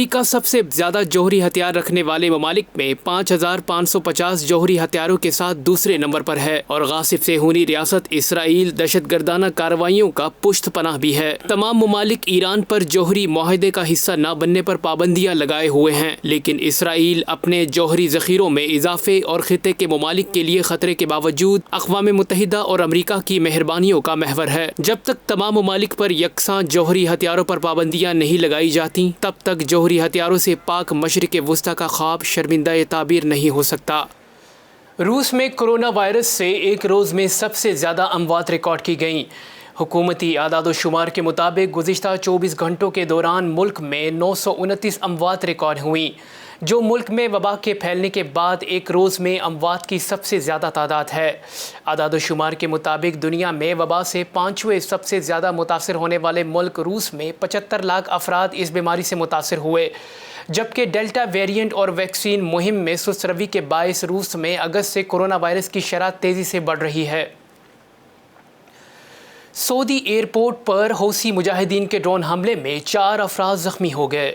امریکہ سب سے زیادہ جوہری ہتھیار رکھنے والے ممالک میں 5550 جوہری ہتھیاروں کے ساتھ دوسرے نمبر پر ہے، اور غاصب صہیونی ریاست اسرائیل دہشت گردانہ کارروائیوں کا پشت پناہ بھی ہے۔ تمام ممالک ایران پر جوہری معاہدے کا حصہ نہ بننے پر پابندیاں لگائے ہوئے ہیں، لیکن اسرائیل اپنے جوہری ذخیروں میں اضافے اور خطے کے ممالک کے لیے خطرے کے باوجود اقوام متحدہ اور امریکہ کی مہربانیوں کا محور ہے۔ جب تک تمام ممالک پر یکساں جوہری ہتھیاروں پر پابندیاں نہیں لگائی جاتی، تب تک جوہری ہتھیاروں سے پاک مشرق وسطیٰ کا خواب شرمندہ تعبیر نہیں ہو سکتا۔ روس میں کرونا وائرس سے ایک روز میں سب سے زیادہ اموات ریکارڈ کی گئیں۔ حکومتی اعداد و شمار کے مطابق گزشتہ 24 گھنٹوں کے دوران ملک میں 929 اموات ریکارڈ ہوئیں، جو ملک میں وبا کے پھیلنے کے بعد ایک روز میں اموات کی سب سے زیادہ تعداد ہے۔ اعداد و شمار کے مطابق دنیا میں وبا سے 5ویں سب سے زیادہ متاثر ہونے والے ملک روس میں 75 لاکھ افراد اس بیماری سے متاثر ہوئے، جبکہ ڈیلٹا ویریئنٹ اور ویکسین مہم میں سست روی کے باعث روس میں اگست سے کرونا وائرس کی شرح تیزی سے بڑھ رہی ہے۔ سعودی ایئرپورٹ پر حوثی مجاہدین کے ڈرون حملے میں 4 افراد زخمی ہو گئے۔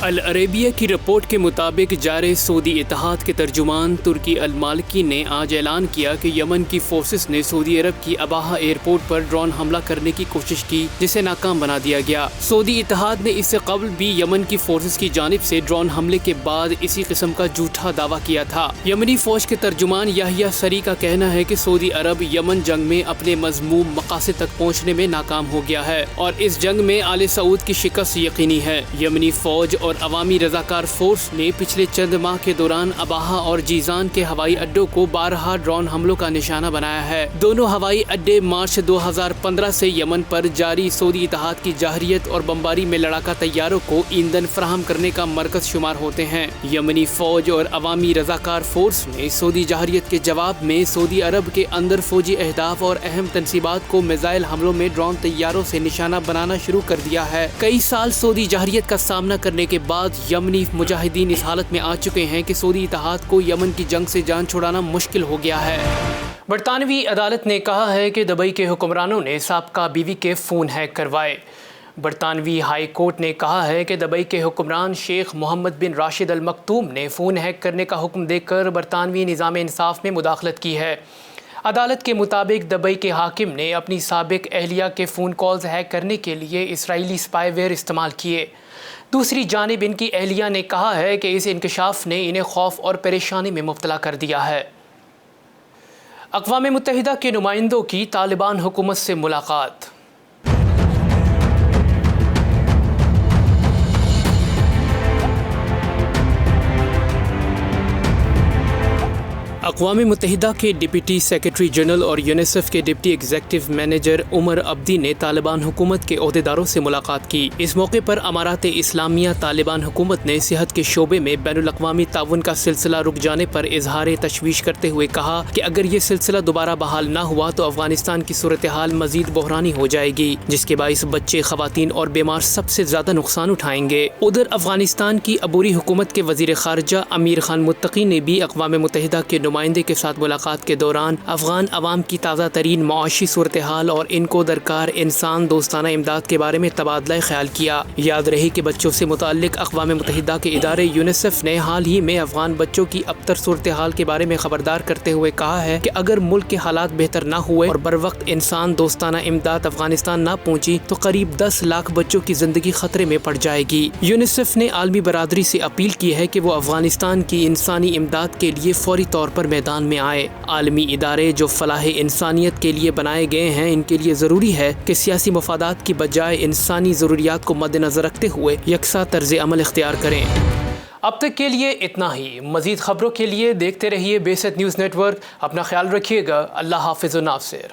العربیہ کی رپورٹ کے مطابق جارح سعودی اتحاد کے ترجمان ترکی المالکی نے آج اعلان کیا کہ یمن کی فورسز نے سعودی عرب کی ابہا ایئرپورٹ پر ڈرون حملہ کرنے کی کوشش کی، جسے ناکام بنا دیا گیا۔ سعودی اتحاد نے اس سے قبل بھی یمن کی فورسز کی جانب سے ڈرون حملے کے بعد اسی قسم کا جھوٹا دعویٰ کیا تھا۔ یمنی فوج کے ترجمان یحییٰ سری کا کہنا ہے کہ سعودی عرب یمن جنگ میں اپنے مذموم مقاصد تک پہنچنے میں ناکام ہو گیا ہے، اور اس جنگ میں آل سعود کی شکست یقینی ہے۔ یمنی فوج اور عوامی رضاکار فورس نے پچھلے چند ماہ کے دوران ابہا اور جیزان کے ہوائی اڈوں کو بارہا ڈرون حملوں کا نشانہ بنایا ہے۔ دونوں ہوائی اڈے مارچ 2015 سے یمن پر جاری سعودی اتحاد کی جارحیت اور بمباری میں لڑاکا طیاروں کو ایندھن فراہم کرنے کا مرکز شمار ہوتے ہیں۔ یمنی فوج اور عوامی رضاکار فورس نے سعودی جارحیت کے جواب میں سعودی عرب کے اندر فوجی اہداف اور اہم تنصیبات کو میزائل حملوں میں ڈرون طیاروں سے نشانہ بنانا شروع کر دیا ہے۔ کئی سال سعودی جارحیت کا سامنا کرنے کے بعد یمنی مجاہدین اس حالت میں آ چکے ہیں کہ سعودی اتحاد کو یمن کی جنگ سے جان چھڑانا مشکل ہو گیا ہے۔ برطانوی عدالت نے کہا ہے کہ دبئی کے حکمرانوں نے سابقہ بیوی کے فون ہیک کروائے۔ برطانوی ہائی کورٹ نے کہا ہے کہ دبئی کے حکمران شیخ محمد بن راشد ال مکتوم نے فون ہیک کرنے کا حکم دے کر برطانوی نظام انصاف میں مداخلت کی ہے۔ عدالت کے مطابق دبئی کے حاکم نے اپنی سابق اہلیہ کے فون کالز ہیک کرنے کے لیے اسرائیلی سپائی ویئر استعمال کیے۔ دوسری جانب ان کی اہلیہ نے کہا ہے کہ اس انکشاف نے انہیں خوف اور پریشانی میں مبتلا کر دیا ہے۔ اقوام متحدہ کے نمائندوں کی طالبان حکومت سے ملاقات۔ اقوام متحدہ کے ڈپٹی سیکرٹری جنرل اور یونیسیف کے ڈپٹی ایگزیکٹو مینیجر عمر عبدی نے طالبان حکومت کے عہدیداروں سے ملاقات کی۔ اس موقع پر امارات اسلامیہ طالبان حکومت نے صحت کے شعبے میں بین الاقوامی تعاون کا سلسلہ رک جانے پر اظہار تشویش کرتے ہوئے کہا کہ اگر یہ سلسلہ دوبارہ بحال نہ ہوا تو افغانستان کی صورتحال مزید بحرانی ہو جائے گی، جس کے باعث بچے، خواتین اور بیمار سب سے زیادہ نقصان اٹھائیں گے۔ ادھر افغانستان کی عبوری حکومت کے وزیر خارجہ امیر خان متقی نے بھی اقوام متحدہ کے نمائندے کے ساتھ ملاقات کے دوران افغان عوام کی تازہ ترین معاشی صورتحال اور ان کو درکار انسان دوستانہ امداد کے بارے میں تبادلہ خیال کیا۔ یاد رہے کہ بچوں سے متعلق اقوام متحدہ کے ادارے یونیسیف نے حال ہی میں افغان بچوں کی ابتر صورتحال کے بارے میں خبردار کرتے ہوئے کہا ہے کہ اگر ملک کے حالات بہتر نہ ہوئے اور بروقت انسان دوستانہ امداد افغانستان نہ پہنچی تو قریب 10 لاکھ بچوں کی زندگی خطرے میں پڑ جائے گی۔ یونیسیف نے عالمی برادری سے اپیل کی ہے کہ وہ افغانستان کی انسانی امداد کے لیے فوری طور پر میدان میں آئے۔ عالمی ادارے جو فلاح انسانیت کے لیے بنائے گئے ہیں، ان کے لیے ضروری ہے کہ سیاسی مفادات کی بجائے انسانی ضروریات کو مد نظر رکھتے ہوئے یکساں طرز عمل اختیار کریں۔ اب تک کے لیے اتنا ہی۔ مزید خبروں کے لیے دیکھتے رہیے BSS نیوز نیٹ ورک۔ اپنا خیال رکھیے گا۔ اللہ حافظ و ناصر۔